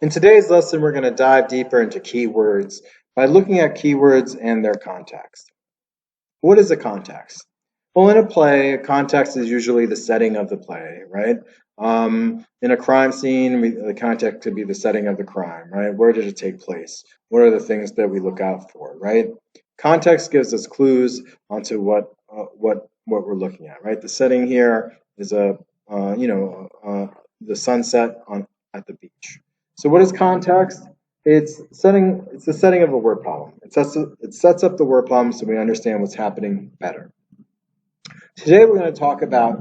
In today's lesson, we're going to dive deeper into keywords by looking at keywords and their context. What is a context? Well, in a play, a context is usually the setting of the play, right? In a crime scene, the context could be the setting of the crime, right? Where did it take place? What are the things that we look out for, right? Context gives us clues onto what we're looking at, right? The setting here is the sunset at the beach. So what is context? It's the setting of a word problem. It sets up the word problem so we understand what's happening better. Today we're going to talk about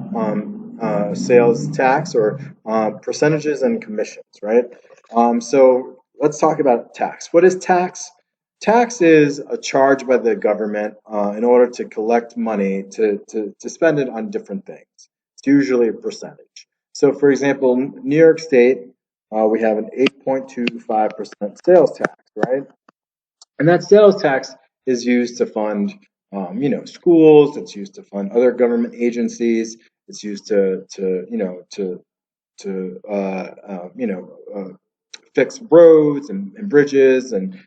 sales tax or percentages and commissions, right? So let's talk about tax. What is tax? Tax is a charge by the government in order to collect money to spend it on different things. It's usually a percentage. So for example, New York State, we have an 8.25% sales tax, right? And that sales tax is used to fund, schools. It's used to fund other government agencies. It's used to fix roads and bridges and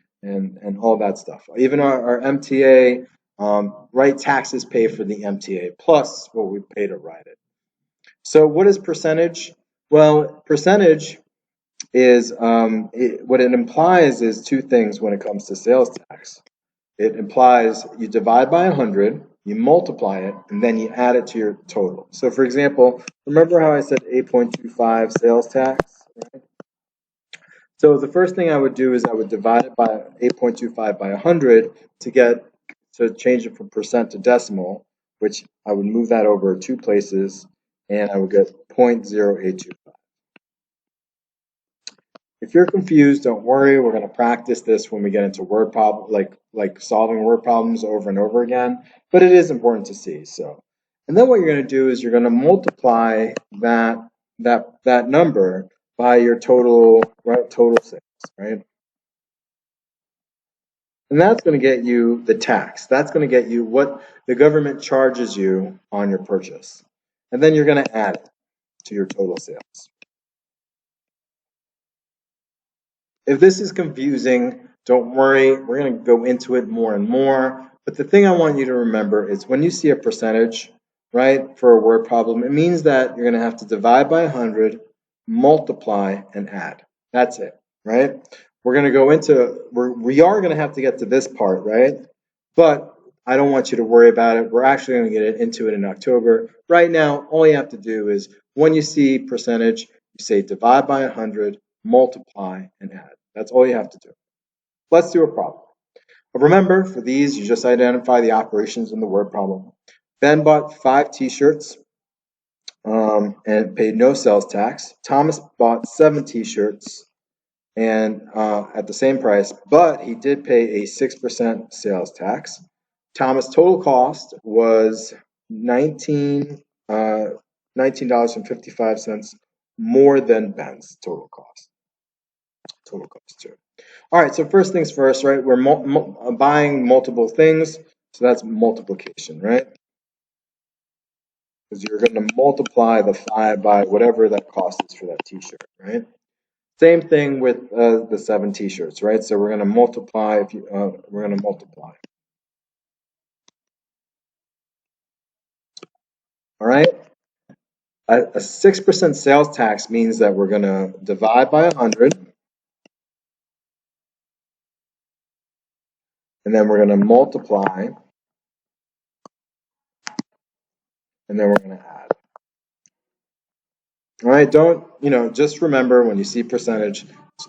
all that stuff. Even our MTA, right? Taxes pay for the MTA plus what we pay to ride it. So what is percentage? Well, percentage is what it implies is two things when it comes to sales tax. It implies you divide by 100, you multiply it, and then you add it to your total. So for example, remember how I said 8.25 sales tax, right? So the first thing I would do is I would divide it by 8.25 by 100 to change it from percent to decimal, which I would move that over two places, and I would get 0.0825. If you're confused, don't worry. We're going to practice this when we get into word problem, like solving word problems over and over again. But it is important to see. And then what you're going to do is you're going to multiply that number by your total sales, right? And that's going to get you the tax. That's going to get you what the government charges you on your purchase, and then you're going to add it to your total sales. If this is confusing, don't worry. We're going to go into it more and more. But the thing I want you to remember is when you see a percentage, right, for a word problem, it means that you're going to have to divide by 100, multiply, and add. That's it, right? We're going to go into, we are going to have to get to this part, right? But I don't want you to worry about it. We're actually going to get into it in October. Right now, all you have to do is when you see percentage, you say divide by 100, multiply, and add. That's all you have to do. Let's do a problem. But remember, for these, you just identify the operations in the word problem. Ben bought 5 t-shirts and paid no sales tax. Thomas bought 7 t-shirts and at the same price, but he did pay a 6% sales tax. Thomas' total cost was $19.55 more than Ben's total cost. Too. All right, so first things first, right? We're buying multiple things, so that's multiplication, right? Because you're going to multiply the 5 by whatever that cost is for that t-shirt, right? Same thing with the 7 t-shirts, right? So we're going to multiply. We're going to multiply. All right. A 6% sales tax means that we're going to divide by 100, and then we're going to multiply, and then we're going to add. All right. Just remember when you see percentage,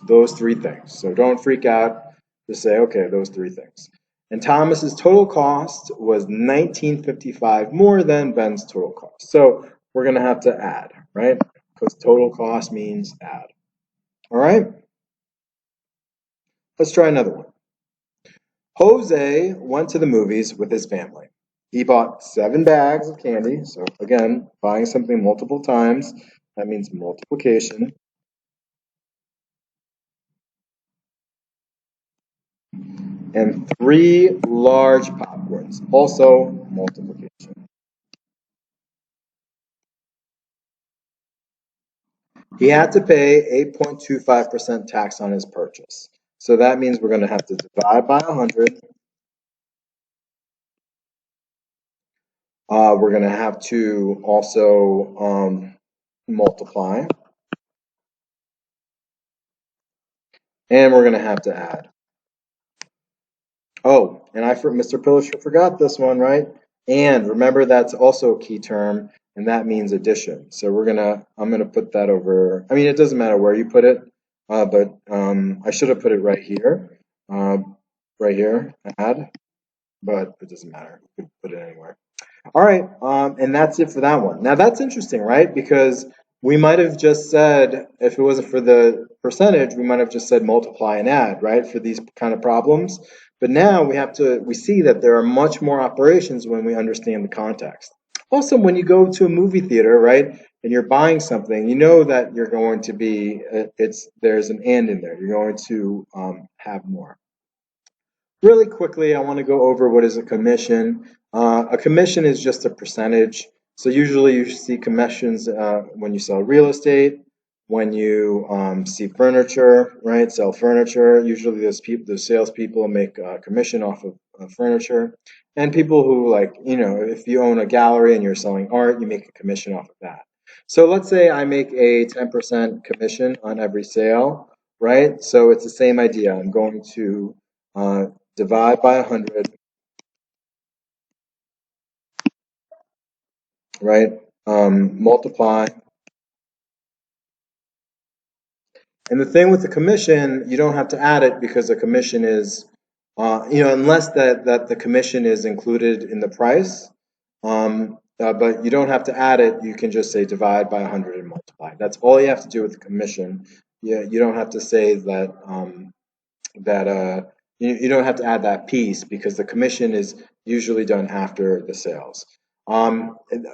those 3 things. So don't freak out. Just say, okay, those 3 things. And Thomas's total cost was $19.55 more than Ben's total cost. So we're going to have to add, right? Because total cost means add. All right? Let's try another one. Jose went to the movies with his family. He bought 7 bags of candy. So again, buying something multiple times, that means multiplication. And 3 large popcorns, also multiplication. He had to pay 8.25% tax on his purchase. So that means we're going to have to divide by 100. We're going to have to also multiply. And we're going to have to add. Oh, and Mr. Pilisher forgot this one, right? And remember, that's also a key term, and that means addition. So I'm gonna put that over. I mean, it doesn't matter where you put it, but I should have put it uh, right here, add, but it doesn't matter. You could put it anywhere. All right, and that's it for that one. Now that's interesting, right? Because we might have just said, if it wasn't for the percentage, we might have just said multiply and add, right, for these kind of problems. But now we see that there are much more operations when we understand the context. Also, when you go to a movie theater, right, and you're buying something, you know that you're going to be, there's an and in there. You're going to have more. Really quickly, I want to go over what is a commission. A commission is just a percentage. So usually you see commissions when you sell real estate, when you see furniture, right? Sell furniture. Usually those salespeople make a commission off of furniture. And people who if you own a gallery and you're selling art, you make a commission off of that. So let's say I make a 10% commission on every sale, right? So it's the same idea. I'm going to uh, divide by 100, right? Multiply. And the thing with the commission, you don't have to add it because the commission is, unless that the commission is included in the price. But you don't have to add it. You can just say divide by 100 and multiply. That's all you have to do with the commission. You don't have to say that you don't have to add that piece because the commission is usually done after the sales.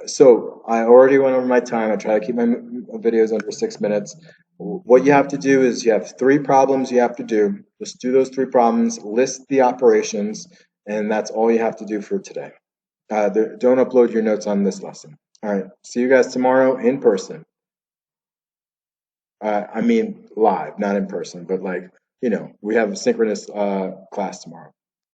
So I already went over my time. I try to keep my videos under 6 minutes. What you have to do is you have 3 problems you have to do. Just do those 3 problems, list the operations, and that's all you have to do for today. Don't upload your notes on this lesson. All right, see you guys tomorrow in person. I mean live, not in person, but we have a synchronous class tomorrow.